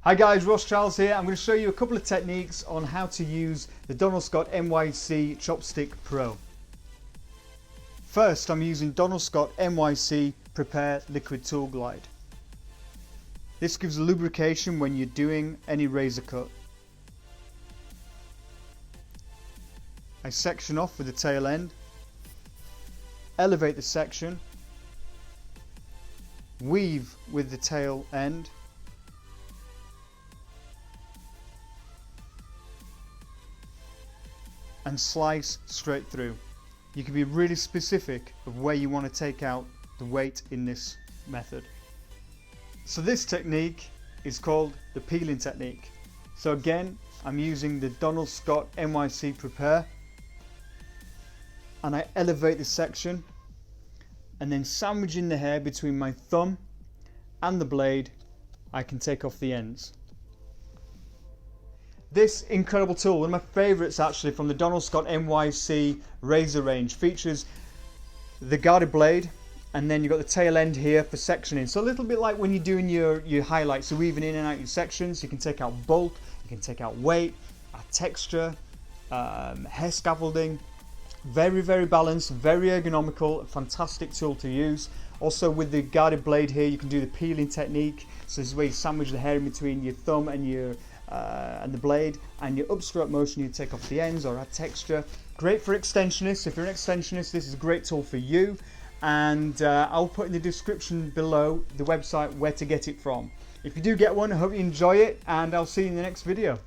Hi guys, Ross Charles here. I'm going to show you a couple of techniques on how to use the Donald Scott NYC Chopstick Pro. First, I'm using Donald Scott NYC Prepare Liquid Tool Glide. This gives lubrication when you're doing any razor cut. I section off with the tail end, elevate the section, weave with the tail end, and slice straight through. You can be really specific of where you want to take out the weight in this method. So this technique is called the peeling technique. So again, I'm using the Donald Scott NYC Prepare, and I elevate the section and then sandwiching the hair between my thumb and the blade, I can take off the ends. This incredible tool, one of my favourites actually from the Donald Scott NYC razor range, features the guarded blade, and then you've got the tail end here for sectioning. So a little bit like when you're doing your highlights, so weaving in and out your sections. You can take out bulk, you can take out weight, texture, hair scaffolding. Very, very balanced, very ergonomical, fantastic tool to use. Also with the guarded blade here, you can do the peeling technique. So this is where you sandwich the hair in between your thumb and your and the blade, and your upstroke motion, you take off the ends or add texture. Great for extensionists. If you're an extensionist, this is a great tool for you. And I'll put in the description below the website where to get it from. If you do get one, I hope you enjoy it, and I'll see you in the next video.